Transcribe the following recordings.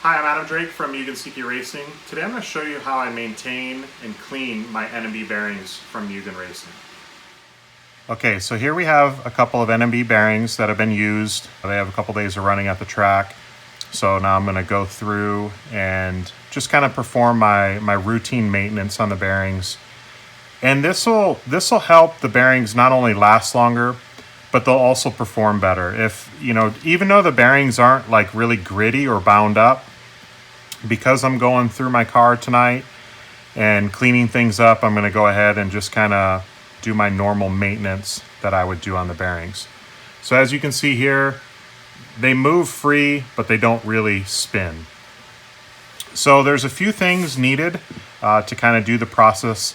Hi, I'm Adam Drake from Mugen Seiki Racing. Today I'm going to show you how I maintain and clean my NMB bearings from Mugen Racing. Okay, so here we have a couple of NMB bearings that have been used. They have a couple days of running at the track. So now I'm going to go through and just kind of perform my routine maintenance on the bearings. And this will help the bearings not only last longer, but they'll also perform better. If, even though the bearings aren't like really gritty or bound up, because I'm going through my car tonight and cleaning things up, I'm going to go ahead and just kind of do my normal maintenance that I would do on the bearings. So as you can see here, they move free, but they don't really spin. So there's a few things needed to kind of do the process.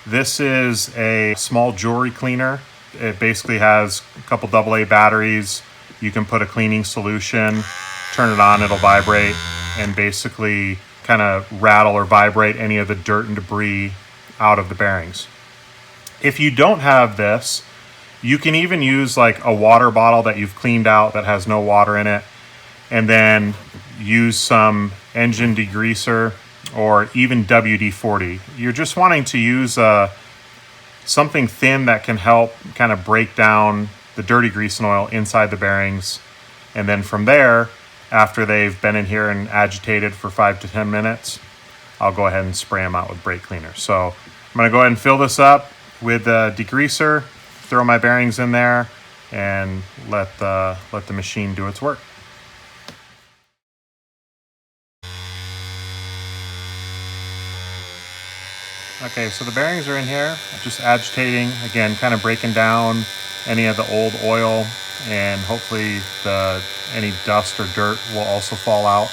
This is a small jewelry cleaner. It basically has a couple AA batteries. You can put a cleaning solution, turn it on, it'll vibrate, and basically kind of rattle or vibrate any of the dirt and debris out of the bearings. If you don't have this, you can even use like a water bottle that you've cleaned out that has no water in it, and then use some engine degreaser or even WD-40. You're just wanting to use something thin that can help kind of break down the dirty grease and oil inside the bearings. And then from there, after they've been in here and agitated for 5 to 10 minutes, I'll go ahead and spray them out with brake cleaner. So I'm going to go ahead and fill this up with a degreaser, throw my bearings in there, and let the machine do its work. Okay, so the bearings are in here, just agitating, again, kind of breaking down any of the old oil, and hopefully any dust or dirt will also fall out.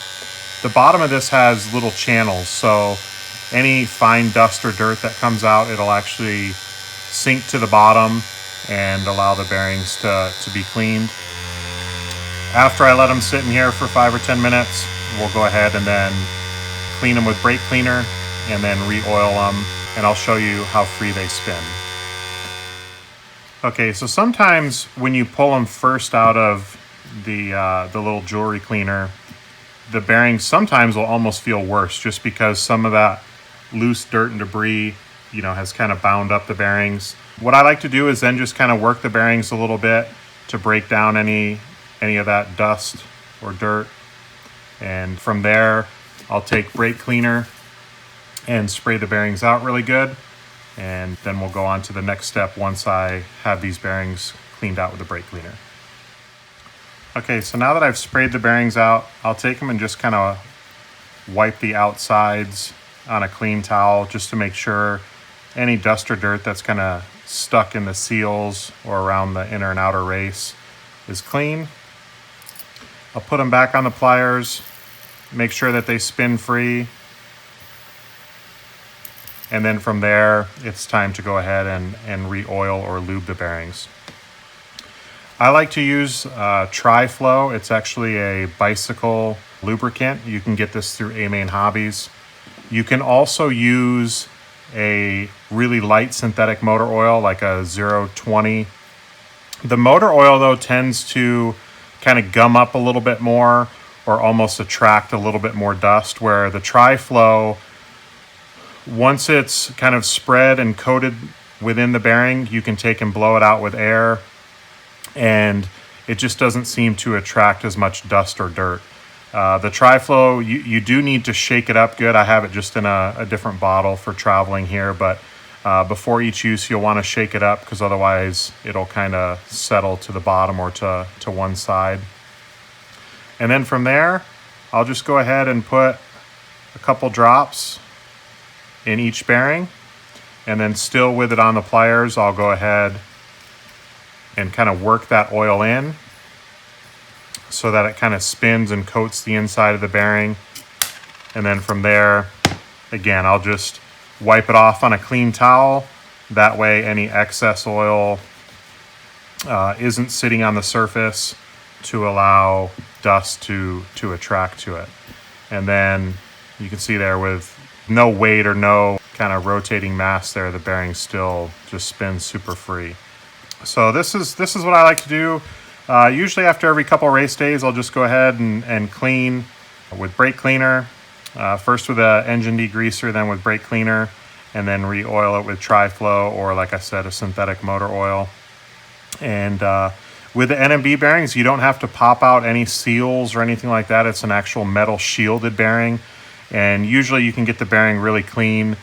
The bottom of this has little channels, so any fine dust or dirt that comes out, it'll actually sink to the bottom and allow the bearings to be cleaned. After I let them sit in here for 5 or 10 minutes, we'll go ahead and then clean them with brake cleaner and then re-oil them, and I'll show you how free they spin. Okay, so sometimes when you pull them first out of the little jewelry cleaner, the bearings sometimes will almost feel worse just because some of that loose dirt and debris, has kind of bound up the bearings. What I like to do is then just kind of work the bearings a little bit to break down any of that dust or dirt. And from there, I'll take brake cleaner and spray the bearings out really good. And then we'll go on to the next step once I have these bearings cleaned out with the brake cleaner. Okay, so now that I've sprayed the bearings out, I'll take them and just kind of wipe the outsides on a clean towel just to make sure any dust or dirt that's kind of stuck in the seals or around the inner and outer race is clean. I'll put them back on the pliers, make sure that they spin free. And then from there, it's time to go ahead and re-oil or lube the bearings. I like to use Tri-Flow. It's actually a bicycle lubricant. You can get this through A-Main Hobbies. You can also use a really light synthetic motor oil like a 020. The motor oil, though, tends to kind of gum up a little bit more or almost attract a little bit more dust, where the Tri-Flow, once it's kind of spread and coated within the bearing, you can take and blow it out with air, and it just doesn't seem to attract as much dust or dirt. The Tri-Flow, you do need to shake it up good. I have it just in a different bottle for traveling here, but before each use, you'll want to shake it up because otherwise it'll kind of settle to the bottom or to one side. And then from there, I'll just go ahead and put a couple drops in each bearing, and then still with it on the pliers, I'll go ahead and kind of work that oil in so that it kind of spins and coats the inside of the bearing. And then from there, again, I'll just wipe it off on a clean towel. That way any excess oil isn't sitting on the surface to allow dust to attract to it. And then you can see there, with no weight or no kind of rotating mass there, the bearing still just spins super free. So this is what I like to do. Usually after every couple race days, I'll just go ahead and clean with brake cleaner, first with an engine degreaser, then with brake cleaner, and then re-oil it with tri-flow, or like I said, a synthetic motor oil. And with the NMB bearings, you don't have to pop out any seals or anything like that. It's an actual metal shielded bearing, and usually you can get the bearing really clean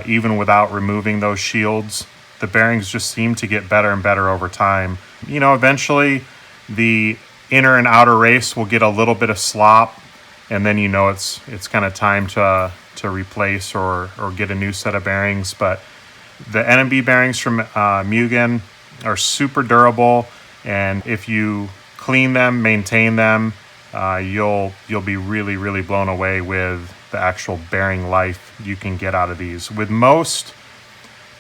even without removing those shields. The bearings just seem to get better and better over time. You know, eventually the inner and outer race will get a little bit of slop, and then you know it's kind of time to replace or get a new set of bearings. But the NMB bearings from Mugen are super durable, and if you clean them, maintain them, you'll be really blown away with the actual bearing life you can get out of these. With most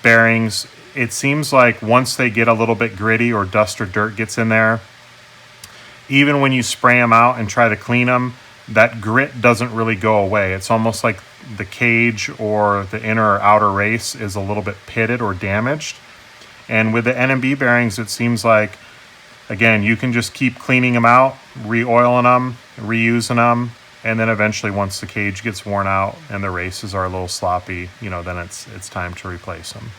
bearings, it seems like once they get a little bit gritty or dust or dirt gets in there, even when you spray them out and try to clean them, that grit doesn't really go away. It's almost like the cage or the inner or outer race is a little bit pitted or damaged. And with the NMB bearings, it seems like, again, you can just keep cleaning them out, re-oiling them, reusing them, and then eventually once the cage gets worn out and the races are a little sloppy, you know, then it's time to replace them.